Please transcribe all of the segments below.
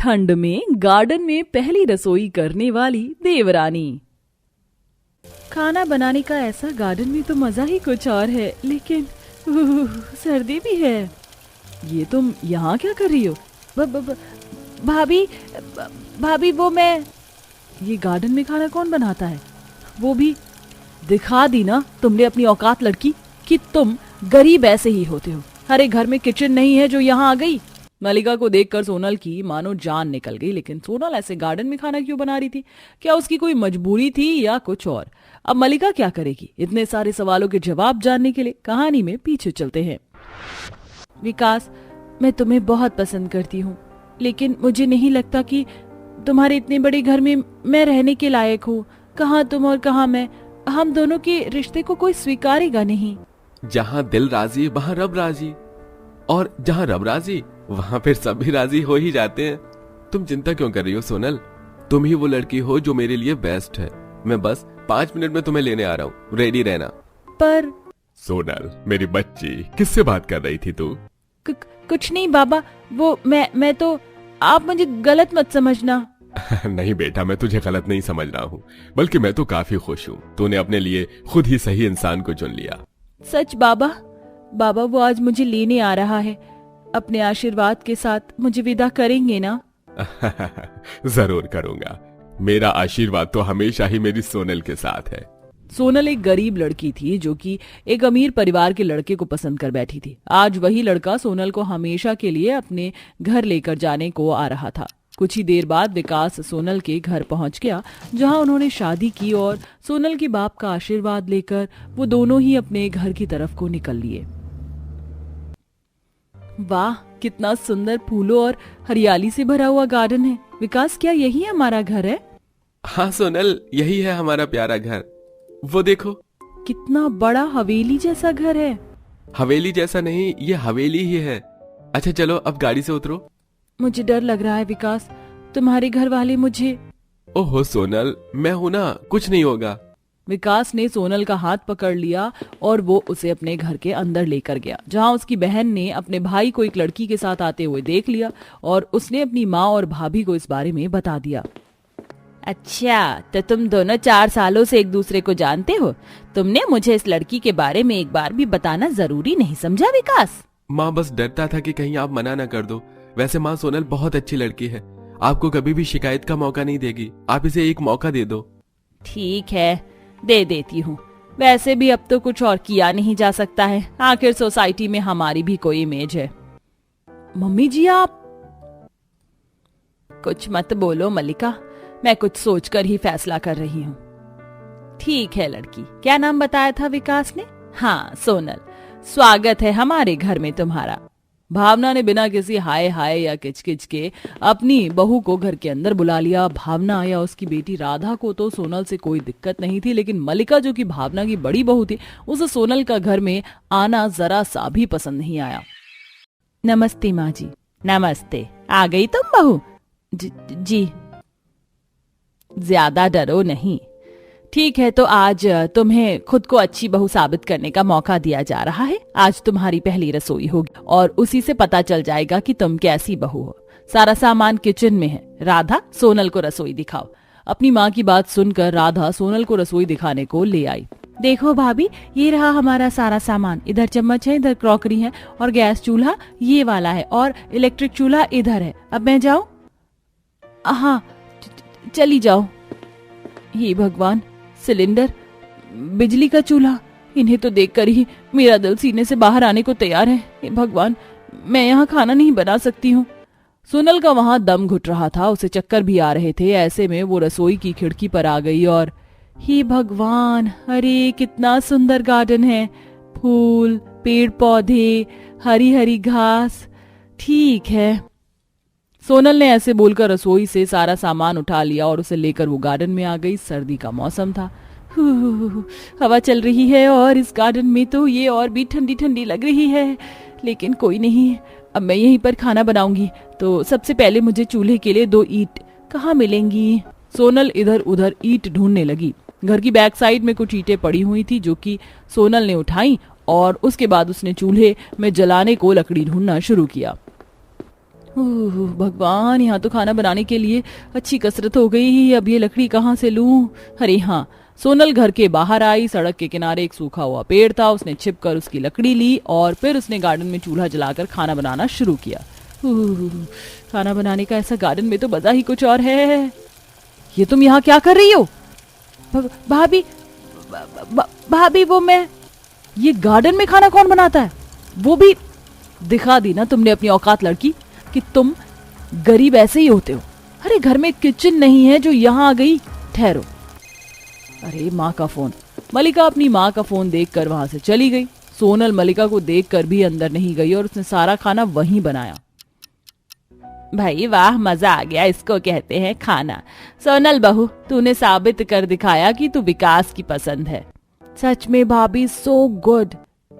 ठंड में गार्डन में पहली रसोई करने वाली देवरानी। खाना बनाने का ऐसा गार्डन में तो मजा ही कुछ और है, लेकिन सर्दी भी है। ये तुम यहाँ क्या कर रही हो? भाभी भाभी वो मैं। ये गार्डन में खाना कौन बनाता है? वो भी दिखा दी ना तुमने अपनी औकात लड़की, कि तुम गरीब ऐसे ही होते हो। हरे घर में किचन नहीं है जो यहाँ आ गई। मलिका को देखकर सोनल की मानो जान निकल गई, लेकिन सोनल ऐसे गार्डन में खाना क्यों बना रही थी? क्या उसकी कोई मजबूरी थी या कुछ और? अब मलिका क्या करेगी? इतने सारे सवालों के जवाब जानने के लिए कहानी में पीछे चलते हैं। विकास, मैं तुम्हें बहुत पसंद करती हूँ, लेकिन मुझे नहीं लगता कि तुम्हारे इतने बड़े घर में मैं रहने के लायक हूँ। कहाँ तुम और कहाँ मैं, हम दोनों के रिश्ते को कोई स्वीकारेगा नहीं। जहाँ दिल राजी वहाँ रब राजी, और जहाँ रब राजी वहाँ फिर सब भी राजी हो ही जाते हैं। तुम चिंता क्यों कर रही हो सोनल? तुम ही वो लड़की हो जो मेरे लिए बेस्ट है। मैं बस 5 मिनट में तुम्हें लेने आ रहा हूँ, रेडी रहना। पर सोनल मेरी बच्ची, किससे बात कर रही थी तू? कुछ नहीं बाबा, वो मैं तो, आप मुझे गलत मत समझना। नहीं बेटा, मैं तुझे गलत नहीं समझ रहा हूँ, बल्कि मैं तो काफी खुश हूँ। तूने अपने लिए खुद ही सही इंसान को चुन लिया। सच बाबा वो आज मुझे लेने आ रहा है। अपने आशीर्वाद के साथ मुझे विदा करेंगे ना? जरूर करूंगा। मेरा आशीर्वाद तो हमेशा ही मेरी सोनल के साथ है। सोनल एक गरीब लड़की थी जो कि एक अमीर परिवार के लड़के को पसंद कर बैठी थी। आज वही लड़का सोनल को हमेशा के लिए अपने घर लेकर जाने को आ रहा था। कुछ ही देर बाद विकास सोनल के घर पहुंच गया, जहां उन्होंने शादी की, और सोनल के बाप का आशीर्वाद लेकर वो दोनों ही अपने घर की तरफ को निकल लिए। वाह, कितना सुंदर फूलों और हरियाली से भरा हुआ गार्डन है। विकास, क्या यही हमारा घर है? हाँ सोनल, यही है हमारा प्यारा घर। वो देखो, कितना बड़ा हवेली जैसा घर है। हवेली जैसा नहीं, ये हवेली ही है। अच्छा चलो अब गाड़ी से उतरो। मुझे डर लग रहा है विकास, तुम्हारे घर वाले मुझे। ओहो सोनल, मैं हूं ना, कुछ नहीं होगा। विकास ने सोनल का हाथ पकड़ लिया और वो उसे अपने घर के अंदर लेकर गया, जहां उसकी बहन ने अपने भाई को एक लड़की के साथ आते हुए देख लिया और उसने अपनी माँ और भाभी को इस बारे में बता दिया। अच्छा, तो तुम दोनों 4 सालों से एक दूसरे को जानते हो? तुमने मुझे इस लड़की के बारे में एक बार भी बताना जरूरी नहीं समझा विकास? माँ बस डरता था कि कहीं आप मना न कर दो। वैसे माँ, सोनल बहुत अच्छी लड़की है, आपको कभी भी शिकायत का मौका नहीं देगी। आप इसे एक मौका दे दो। ठीक है, दे देती हूँ। वैसे भी अब तो कुछ और किया नहीं जा सकता है, आखिर सोसाइटी में हमारी भी कोई इमेज है। मम्मी जी, आप कुछ मत बोलो मलिका, मैं कुछ सोचकर ही फैसला कर रही हूँ। ठीक है लड़की, क्या नाम बताया था विकास ने? हाँ सोनल, स्वागत है हमारे घर में तुम्हारा। भावना ने बिना किसी हाय हाय या किचकिच के अपनी बहू को घर के अंदर बुला लिया। भावना या उसकी बेटी राधा को तो सोनल से कोई दिक्कत नहीं थी, लेकिन मलिका जो कि भावना की बड़ी बहू थी, उसे सोनल का घर में आना जरा सा भी पसंद नहीं आया। नमस्ते माँ जी। नमस्ते, आ गई तुम बहू? जी। ज्यादा डरो नहीं। ठीक है, तो आज तुम्हें खुद को अच्छी बहू साबित करने का मौका दिया जा रहा है। आज तुम्हारी पहली रसोई होगी और उसी से पता चल जाएगा कि तुम कैसी बहू हो। सारा सामान किचन में है। राधा, सोनल को रसोई दिखाओ। अपनी माँ की बात सुनकर राधा सोनल को रसोई दिखाने को ले आई। देखो भाभी, ये रहा हमारा सारा सामान। इधर चम्मच है, इधर क्रॉकरी है, और गैस चूल्हा ये वाला है, और इलेक्ट्रिक चूल्हा इधर है। अब मैं जाऊं? हाँ, चली जाओ। हे भगवान, सिलेंडर, बिजली का चूल्हा, इन्हें तो देखकर ही मेरा दिल सीने से बाहर आने को तैयार है। हे भगवान, मैं यहाँ खाना नहीं बना सकती हूँ। सोनल का वहां दम घुट रहा था, उसे चक्कर भी आ रहे थे। ऐसे में वो रसोई की खिड़की पर आ गई और हे भगवान, अरे कितना सुंदर गार्डन है। फूल, पेड़ पौधे, हरी हरी घास। ठीक है। सोनल ने ऐसे बोलकर रसोई से सारा सामान उठा लिया और उसे लेकर वो गार्डन में आ गई। सर्दी का मौसम था, हवा चल रही है और इस गार्डन में तो ये और भी ठंडी ठंडी लग रही है। लेकिन कोई नहीं, अब मैं यहीं पर खाना बनाऊंगी, तो सबसे पहले मुझे चूल्हे के लिए 2 ईंट कहाँ मिलेंगी? सोनल इधर उधर ईंट ढूंढने लगी। घर की बैक साइड में कुछ ईंटें पड़ी हुई थी जो कि सोनल ने उठाई और उसके बाद उसने चूल्हे में जलाने को लकड़ी ढूंढना शुरू किया। भगवान, यहाँ तो खाना बनाने के लिए अच्छी कसरत हो गई। अब ये लकड़ी कहाँ से लूं? अरे हाँ, सोनल घर के बाहर आई। सड़क के किनारे एक सूखा हुआ पेड़ था। उसने छिपकर उसकी लकड़ी ली और फिर उसने गार्डन में चूल्हा जलाकर खाना बनाना शुरू किया। खाना बनाने का ऐसा गार्डन में तो मजा ही कुछ और है। ये तुम यहाँ क्या कर रही हो? भाभी, भाभी वो मैं, ये गार्डन में खाना कौन बनाता है? वो भी दिखा दी ना तुमने अपनी औकात लड़की, कि तुम गरीब ऐसे ही होते हो। अरे घर में किचन नहीं है जो यहाँ आ गई। ठहरो। अरे माँ का फोन। मलिका अपनी माँ का फोन देखकर वहां से चली गई। सोनल मलिका को देखकर भी अंदर नहीं गई और उसने सारा खाना वहीं बनाया। भाई वाह, मजा आ गया, इसको कहते हैं खाना। सोनल बहू, तूने साबित कर दिखाया कि तू विकास की पसंद है। सच में भाभी, सो गुड।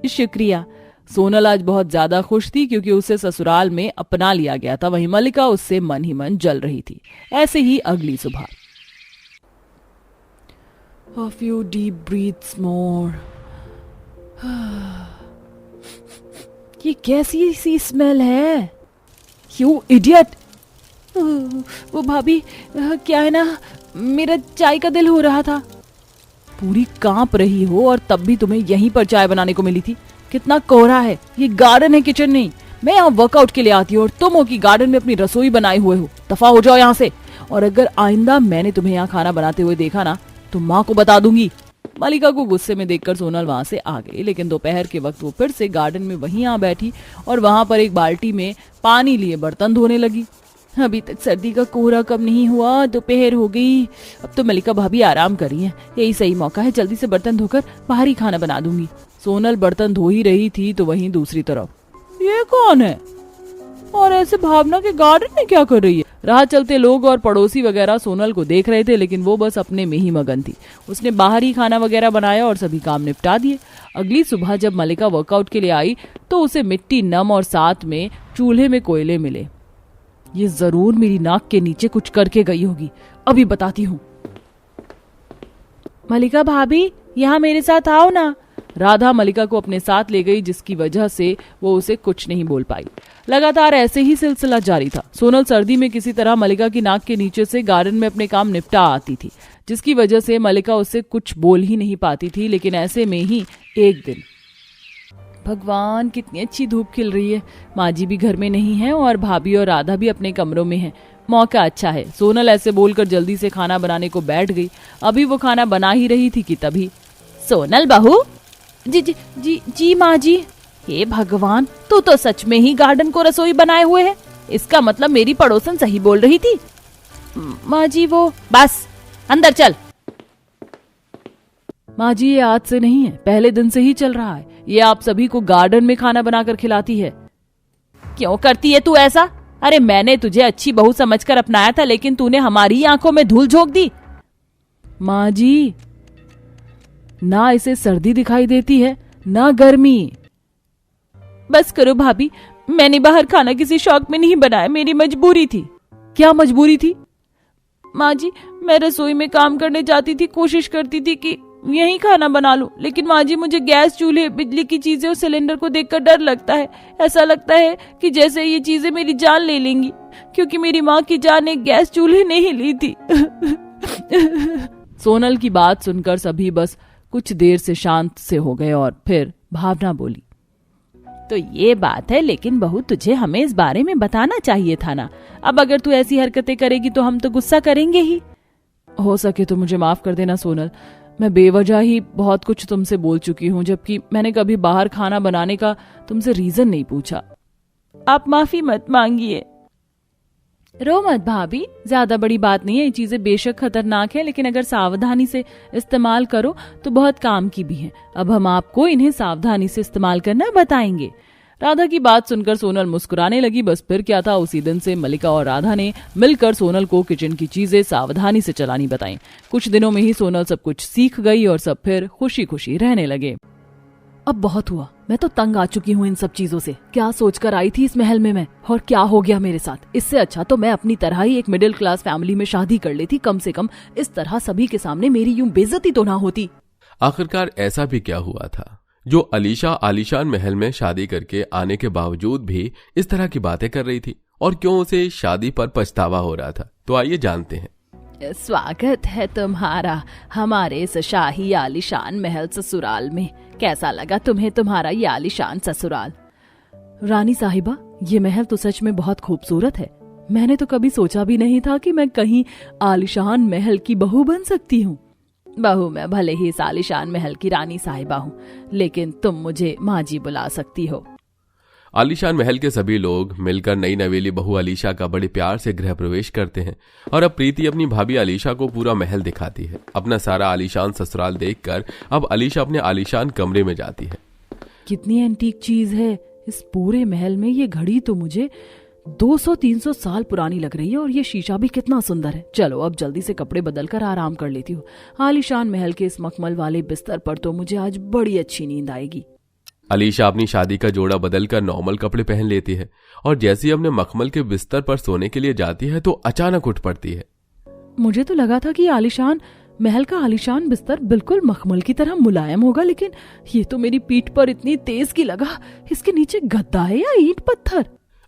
शुक्रिया। सोनल आज बहुत ज्यादा खुश थी क्योंकि उसे ससुराल में अपना लिया गया था। वहीं मलिका उससे मन ही मन जल रही थी। ऐसे ही अगली सुबह। A few deep breaths more. ये कैसी सी स्मेल है? You idiot! वो भाभी, क्या है ना, मेरा चाय का दिल हो रहा था। पूरी कांप रही हो और तब भी तुम्हें यहीं पर चाय बनाने को मिली थी। कितना कोहरा है। ये गार्डन है, किचन नहीं। मैं यहाँ वर्कआउट के लिए आती हूँ और तुम हो कि गार्डन में अपनी रसोई बनाए हुए हो। दफा हो जाओ यहाँ से। और अगर आइंदा मैंने तुम्हें यहाँ खाना बनाते हुए देखा ना, तो माँ को बता दूंगी। मलिका को गुस्से में देखकर सोनल वहां से आ गई, लेकिन दोपहर के वक्त वो फिर से गार्डन में वहीं आ बैठी और वहां पर एक बाल्टी में पानी लिए बर्तन धोने लगी। अभी तक सर्दी का कोहरा कम नहीं हुआ, दोपहर हो गई। अब तो मलिका भाभी आराम कर रही है। यही सही मौका है, जल्दी से बर्तन धोकर बाहर ही खाना बना दूंगी। सोनल बर्तन धो ही रही थी तो वहीं दूसरी तरफ ये कौन है और ऐसे भावना के गार्डन में क्या कर रही है? राह चलते लोग और पड़ोसी वगैरह सोनल को देख रहे थे, लेकिन वो बस अपने में ही मगन थी। उसने बाहर ही खाना वगैरह बनाया और सभी काम निपटा दिए। अगली सुबह जब मलिका वर्कआउट के लिए आई तो उसे मिट्टी नम और साथ में चूल्हे में कोयले मिले। ये जरूर मेरी नाक के नीचे कुछ करके गई होगी, अभी बताती हूँ। मलिका भाभी, यहाँ मेरे साथ आओ ना। राधा मलिका को अपने साथ ले गई, जिसकी वजह से वो उसे कुछ नहीं बोल पाई। लगातार ऐसे ही सिलसिला जारी था। सोनल सर्दी में किसी तरह मलिका की नाक के नीचे से गार्डन में अपने काम निपटा आती थी, जिसकी वजह से मलिका उससे कुछ बोल ही नहीं पाती थी। लेकिन ऐसे में ही एक दिन, भगवान कितनी अच्छी धूप खिल रही है। माँ जी भी घर में नहीं है और भाभी और राधा भी अपने कमरों में हैं। मौका अच्छा है। सोनल ऐसे बोलकर जल्दी से खाना बनाने को बैठ गई। अभी वो खाना बना ही रही थी कि तभी, सोनल बहू। जी जी जी जी माँ जी। हे भगवान, तू तो सच में ही गार्डन को रसोई बनाए हुए है। इसका मतलब मेरी पड़ोसन सही बोल रही थी। माँ जी वो, बस अंदर चल। माँ जी, ये आज से नहीं है, पहले दिन से ही चल रहा है। ये आप सभी को गार्डन में खाना बनाकर खिलाती है। क्यों करती है तू ऐसा? अरे मैंने तुझे अच्छी बहू समझकर अपनाया था, लेकिन तूने हमारी आंखों में धूल झोंक दी। माँ जी, ना इसे सर्दी दिखाई देती है ना गर्मी। बस करो भाभी, मैंने बाहर खाना किसी शौक में नहीं बनाया, मेरी मजबूरी थी। क्या मजबूरी थी? माँ जी, मैं रसोई में काम करने जाती थी, कोशिश करती थी कि यहीं खाना बना लूं, लेकिन माँ जी मुझे गैस, चूल्हे, बिजली की चीजें और सिलेंडर को देखकर डर लगता है। ऐसा लगता है कि जैसे ये चीजें मेरी जान ले लेंगी, क्योंकि मेरी माँ की जान एक गैस चूल्हे ने ही ली थी। सोनल की बात सुनकर सभी बस कुछ देर से शांत से हो गए और फिर भावना बोली, तो ये बात है, लेकिन बहू तुझे हमें इस बारे में बताना चाहिए था ना। अब अगर तू ऐसी हरकतें करेगी तो हम तो गुस्सा करेंगे ही। हो सके तो मुझे माफ कर देना सोनल, मैं बेवजह ही बहुत कुछ तुमसे बोल चुकी हूँ, जबकि मैंने कभी बाहर खाना बनाने का तुमसे रीजन नहीं पूछा। आप माफी मत मांगिए। रो मत भाभी, ज्यादा बड़ी बात नहीं है। ये चीजें बेशक खतरनाक है, लेकिन अगर सावधानी से इस्तेमाल करो तो बहुत काम की भी हैं। अब हम आपको इन्हें सावधानी से इस्तेमाल करना बताएंगे। राधा की बात सुनकर सोनल मुस्कुराने लगी। बस फिर क्या था, उसी दिन से मलिका और राधा ने मिलकर सोनल को किचन की चीजें सावधानी से चलानी बताई। कुछ दिनों में ही सोनल सब कुछ सीख गई और सब फिर खुशी खुशी रहने लगे। अब बहुत हुआ, मैं तो तंग आ चुकी हूँ इन सब चीजों से। क्या सोचकर आई थी इस महल में मैं, और क्या हो गया मेरे साथ। इससे अच्छा तो मैं अपनी तरह ही एक मिडिल क्लास फैमिली में शादी कर लेती। कम से कम इस तरह सभी के सामने मेरी यूं बेइज्जती तो ना होती। आखिरकार ऐसा भी क्या हुआ था जो अलीशा आलीशान महल में शादी करके आने के बावजूद भी इस तरह की बातें कर रही थी? और क्यों उसे शादी पर पछतावा हो रहा था। तो आइए जानते हैं। स्वागत है तुम्हारा हमारे इस शाही आलीशान महल ससुराल में। कैसा लगा तुम्हें तुम्हारा ये आलीशान ससुराल? रानी साहिबा, ये महल तो सच में बहुत खूबसूरत है। मैंने तो कभी सोचा भी नहीं था कि मैं कहीं आलीशान महल की बहू बन सकती हूँ। बहू मैं भले ही इस आलीशान महल की रानी साहिबा हूँ, लेकिन तुम मुझे माँ जी बुला सकती हो। आलीशान महल के सभी लोग मिलकर नई नवेली बहू अलीशा का बड़े प्यार से गृह प्रवेश करते हैं और अब प्रीति अपनी भाभी अलीशा को पूरा महल दिखाती है। अपना सारा आलीशान ससुराल देखकर अब अलीशा अपने आलीशान कमरे में जाती है। कितनी एंटीक चीज है इस पूरे महल में। ये घड़ी तो मुझे 200-300 साल पुरानी लग रही है और ये शीशा भी कितना सुंदर है। चलो अब जल्दी से कपड़े बदलकर आराम कर लेती हूँ। आलीशान महल के इस मखमल वाले बिस्तर पर तो मुझे आज बड़ी अच्छी नींद आएगी। अलीशा अपनी शादी का जोड़ा बदलकर नॉर्मल कपड़े पहन लेती है और जैसे ही अपने मखमल के बिस्तर पर सोने के लिए जाती है तो अचानक उठ पड़ती है। मुझे तो लगा था कि आलीशान महल का आलीशान बिस्तर बिल्कुल मखमल की तरह मुलायम होगा, लेकिन ये तो मेरी पीठ पर इतनी तेज की लगा। इसके नीचे गद्दा है या ईंट पत्थर?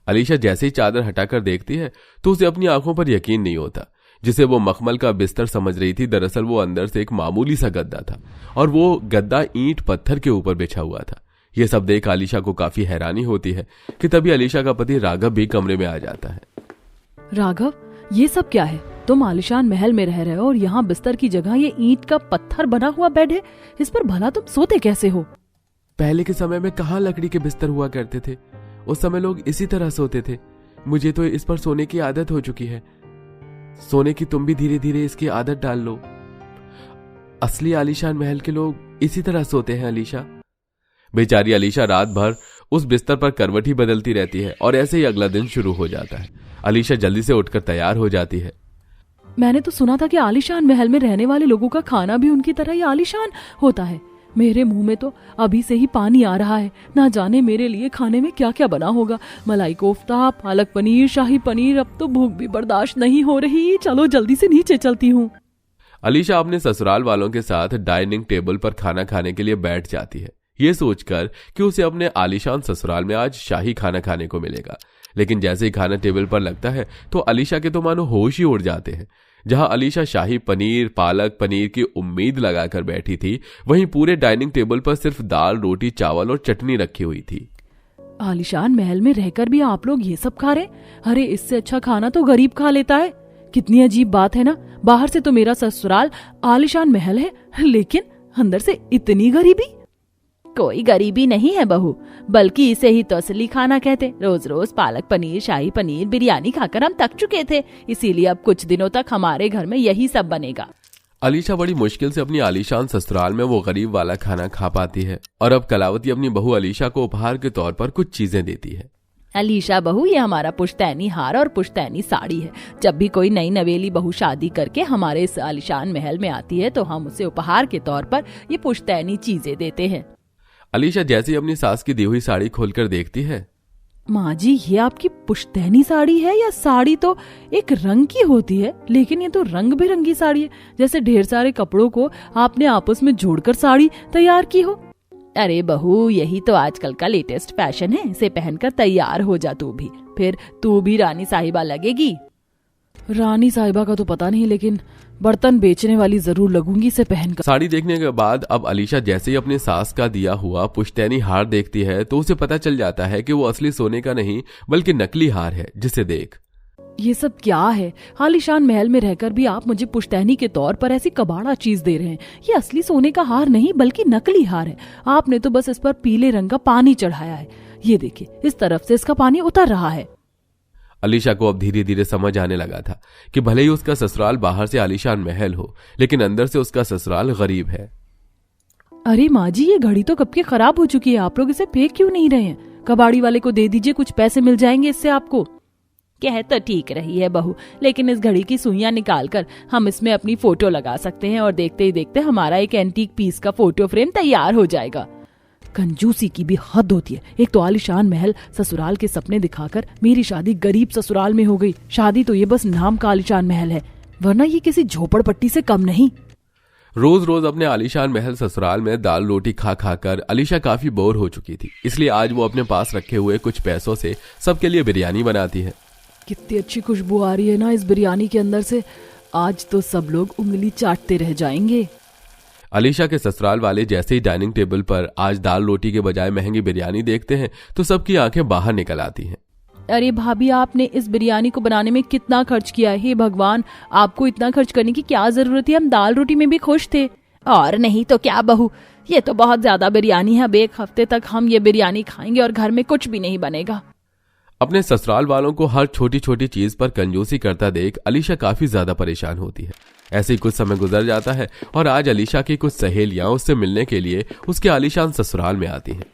अलीशा जैसे ही चादर हटाकर देखती है तो उसे अपनी आंखों पर यकीन नहीं होता। जिसे वो मखमल का बिस्तर समझ रही थी, दरअसल वो अंदर से एक मामूली सा गद्दा था और वो गद्दा ईंट पत्थर के ऊपर बिछा हुआ था। ये सब देख अलीशा को काफी हैरानी होती है कि तभी अलीशा का पति राघव भी कमरे में आ जाता है। राघव, ये सब क्या है? तुम आलीशान महल में रह रहे हो और यहाँ बिस्तर की जगह ये ईंट का पत्थर बना हुआ बेड है। इस पर भला तुम सोते कैसे हो? पहले के समय में कहाँ लकड़ी के बिस्तर हुआ करते थे, उस समय लोग इसी तरह सोते थे। मुझे तो इस पर सोने की आदत हो चुकी है। सोने की तुम भी धीरे धीरे इसकी आदत डाल लो। असली आलीशान महल के लोग इसी तरह सोते हैं अलीशा। बेचारी अलीशा रात भर उस बिस्तर पर करवट ही बदलती रहती है और ऐसे ही अगला दिन शुरू हो जाता है। अलीशा जल्दी से उठकर तैयार हो जाती है। मैंने तो सुना था कि आलीशान महल में रहने वाले लोगों का खाना भी उनकी तरह ही आलीशान होता है। मेरे मुंह में तो अभी से ही पानी आ रहा है। ना जाने मेरे लिए खाने में क्या क्या बना होगा। मलाई कोफ्ता, पालक पनीर, शाही पनीर। अब तो भूख भी बर्दाश्त नहीं हो रही। चलो जल्दी से नीचे चलती हूँ। अलीशा अपने ससुराल वालों के साथ डाइनिंग टेबल पर खाना खाने के लिए बैठ जाती है, ये सोचकर कि उसे अपने आलीशान ससुराल में आज शाही खाना खाने को मिलेगा। लेकिन जैसे ही खाना टेबल पर लगता है तो अलीशा के तो मानो होश ही उड़ जाते हैं। जहां अलीशा शाही पनीर, पालक पनीर की उम्मीद लगाकर बैठी थी, वहीं पूरे डाइनिंग टेबल पर सिर्फ दाल, रोटी, चावल और चटनी रखी हुई थी। आलीशान महल में रहकर भी आप लोग ये सब खा रहे? अरे इससे अच्छा खाना तो गरीब खा लेता है। कितनी अजीब बात है ना। बाहर से तो मेरा ससुराल आलीशान महल है, लेकिन अंदर से इतनी गरीबी। कोई गरीबी नहीं है बहू, बल्कि इसे ही तो असली खाना कहते। रोज रोज पालक पनीर, शाही पनीर, बिरयानी खाकर हम थक चुके थे, इसीलिए अब कुछ दिनों तक हमारे घर में यही सब बनेगा। अलीशा बड़ी मुश्किल से अपनी आलीशान ससुराल में वो गरीब वाला खाना खा पाती है और अब कलावती अपनी बहू अलीशा को उपहार के तौर पर कुछ चीजें देती है। अलीशा बहू, ये हमारा पुश्तैनी हार और पुश्तैनी साड़ी है। जब भी कोई नई नवेली बहू शादी करके हमारे इस आलीशान महल में आती है तो हम उसे उपहार के तौर पर ये पुश्तैनी चीजें देते हैं। अलीशा जैसे ही अपनी सास की दी हुई साड़ी खोलकर देखती है। माँ जी, ये आपकी पुश्तैनी साड़ी है या साड़ी तो एक रंग की होती है, लेकिन ये तो रंग बिरंगी साड़ी है, जैसे ढेर सारे कपड़ों को आपने आपस में जोड़कर साड़ी तैयार की हो। अरे बहू, यही तो आजकल का लेटेस्ट फैशन है। इसे पहनकर तैयार हो जा तू भी, फिर तू भी रानी साहिबा लगेगी। रानी साहिबा का तो पता नहीं, लेकिन बर्तन बेचने वाली जरूर लगूंगी इसे पहनकर। साड़ी देखने के बाद अब अलीशा जैसे ही अपने सास का दिया हुआ पुश्तैनी हार देखती है तो उसे पता चल जाता है कि वो असली सोने का नहीं बल्कि नकली हार है। जिसे देख ये सब क्या है? आलीशान महल में रहकर भी आप मुझे पुश्तैनी के तौर पर ऐसी कबाड़ा चीज दे रहे हैं। ये असली सोने का हार नहीं बल्कि नकली हार है। आपने तो बस इस पर पीले रंग का पानी चढ़ाया है। ये देखिए, इस तरफ से इसका पानी उतर रहा है। अलीशा को अब धीरे धीरे समझ आने लगा था कि भले ही उसका ससुराल बाहर से आलीशान महल हो, लेकिन अंदर से उसका ससुराल गरीब है। अरे माँ जी, ये घड़ी तो कब की खराब हो चुकी है। आप लोग इसे फेंक क्यों नहीं रहे हैं? कबाड़ी वाले को दे दीजिए, कुछ पैसे मिल जाएंगे इससे आपको। कह तो ठीक रही है बहू, लेकिन इस घड़ी की सुइयां निकालकर हम इसमें अपनी फोटो लगा सकते हैं और देखते ही देखते हमारा एक एंटीक पीस का फोटो फ्रेम तैयार हो जाएगा। कंजूसी की भी हद होती है। एक तो आलीशान महल ससुराल के सपने दिखाकर मेरी शादी गरीब ससुराल में हो गई। शादी तो ये बस नाम का आलीशान महल है, वरना ये किसी झोपड़पट्टी से कम नहीं। रोज रोज अपने आलीशान महल ससुराल में दाल रोटी खा खाकर अलीशा काफी बोर हो चुकी थी, इसलिए आज वो अपने पास रखे हुए कुछ पैसों से सबके लिए बिरयानी बनाती है। कितनी अच्छी खुशबू आ रही है ना इस बिरयानी के अंदर से। आज तो सब लोग उंगली चाटते रह जाएंगे। अलीशा के ससुराल वाले जैसे ही डाइनिंग टेबल पर आज दाल रोटी के बजाय महंगी बिरयानी देखते हैं तो सबकी आंखें बाहर निकल आती हैं। अरे भाभी, आपने इस बिरयानी को बनाने में कितना खर्च किया है? हे भगवान, आपको इतना खर्च करने की क्या जरूरत है? हम दाल रोटी में भी खुश थे। और नहीं तो क्या बहू, ये तो बहुत ज्यादा बिरयानी है। अब एक हफ्ते तक हम ये बिरयानी खाएंगे और घर में कुछ भी नहीं बनेगा। अपने ससुराल वालों को हर छोटी छोटी चीज पर कंजूसी करता देख अलीशा काफी ज्यादा परेशान होती है। ऐसे ही कुछ समय गुजर जाता है और आज अलीशा की कुछ सहेलियां उससे मिलने के लिए उसके आलीशान ससुराल में आती हैं।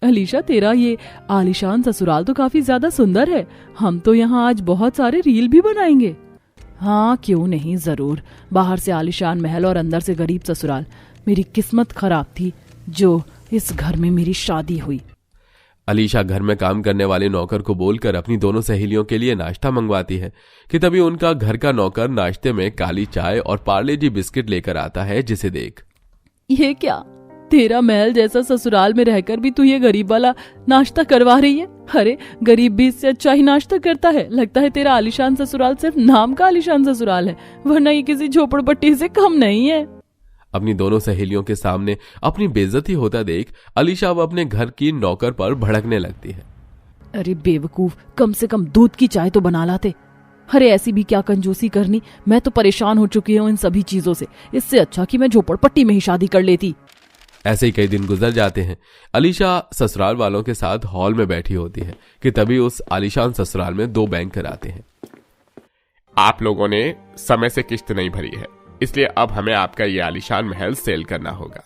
अलीशा, तेरा ये आलीशान ससुराल तो काफी ज्यादा सुंदर है। हम तो यहाँ आज बहुत सारे रील भी बनाएंगे। हाँ, क्यों नहीं, जरूर। बाहर से आलीशान महल और अंदर से गरीब ससुराल। मेरी किस्मत खराब थी जो इस घर में मेरी शादी हुई। अलीशा घर में काम करने वाले नौकर को बोलकर अपनी दोनों सहेलियों के लिए नाश्ता मंगवाती है कि तभी उनका घर का नौकर नाश्ते में काली चाय और पार्ले जी बिस्किट लेकर आता है, जिसे देख ये क्या, तेरा महल जैसा ससुराल में रहकर भी तू ये गरीब वाला नाश्ता करवा रही है? अरे गरीब भी इससे अच्छा ही नाश्ता करता है। लगता है तेरा आलीशान ससुराल सिर्फ नाम का आलीशान ससुराल है, वरना ये किसी झोपड़पट्टी से कम नहीं है। अपनी दोनों सहेलियों के सामने अपनी बेइज्जती होता देख अलीशा अब अपने घर की नौकर पर भड़कने लगती है। अरे बेवकूफ, कम से कम दूध की चाय तो बना लाते। अरे ऐसी भी क्या कंजूसी करनी, मैं तो परेशान हो चुकी हूँ इन सभी चीजों से। इससे अच्छा कि मैं झोपड़पट्टी में ही शादी कर लेती। ऐसे ही कई दिन गुजर जाते हैं। अलीशा ससुराल वालों के साथ हॉल में बैठी होती है कि तभी उस आलीशान ससुराल में दो बैंकर आते हैं। आप लोगों ने समय से किस्त नहीं भरी है, इसलिए अब हमें आपका ये आलीशान महल सेल करना होगा।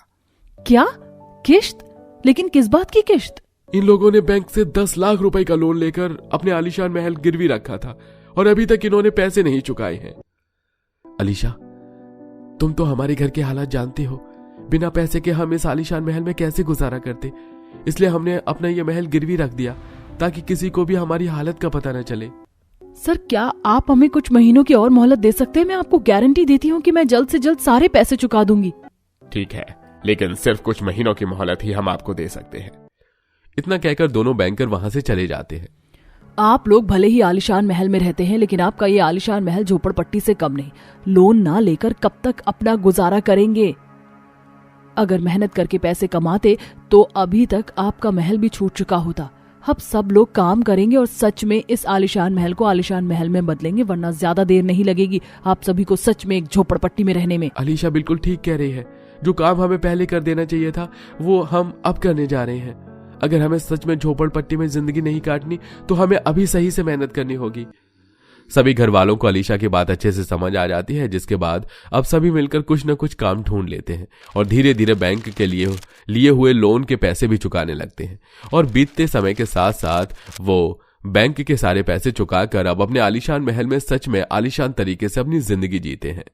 क्या किश्त? लेकिन किस बात की किश्त? इन लोगों ने बैंक से 10 लाख रुपए का लोन लेकर अपने आलीशान महल गिरवी रखा था और अभी तक इन्होंने पैसे नहीं चुकाए हैं। अलीशा, तुम तो हमारे घर के हालात जानती हो। बिना पैसे के हम इस आलीशान महल में कैसे गुजारा करते, इसलिए हमने अपना ये महल गिरवी रख दिया ताकि किसी को भी हमारी हालत का पता न चले। सर, क्या आप हमें कुछ महीनों की और मोहलत दे सकते हैं? मैं आपको गारंटी देती हूँ कि मैं जल्द से जल्द सारे पैसे चुका दूंगी। ठीक है, लेकिन सिर्फ कुछ महीनों की मोहलत ही हम आपको दे सकते हैं। इतना कहकर दोनों बैंकर वहां से चले जाते हैं। आप लोग भले ही आलीशान महल में रहते हैं, लेकिन आपका ये आलीशान महल झोपड़पट्टी से कम नहीं। लोन ना लेकर कब तक अपना गुजारा करेंगे? अगर मेहनत करके पैसे कमाते तो अभी तक आपका महल भी छूट चुका होता। अब सब लोग काम करेंगे और सच में इस आलीशान महल को आलीशान महल में बदलेंगे, वरना ज्यादा देर नहीं लगेगी आप सभी को सच में एक झोपड़पट्टी में रहने में। अलीशा बिल्कुल ठीक कह रही है। जो काम हमें पहले कर देना चाहिए था वो हम अब करने जा रहे हैं। अगर हमें सच में झोपड़पट्टी में जिंदगी नहीं काटनी तो हमें अभी सही से मेहनत करनी होगी। सभी घर वालों को अलीशा की बात अच्छे से समझ आ जाती है, जिसके बाद अब सभी मिलकर कुछ न कुछ काम ढूंढ लेते हैं और धीरे धीरे बैंक के लिए हुए लोन के पैसे भी चुकाने लगते हैं। और बीतते समय के साथ साथ वो बैंक के सारे पैसे चुकाकर अब अपने आलीशान महल में सच में आलीशान तरीके से अपनी जिंदगी जीते हैं।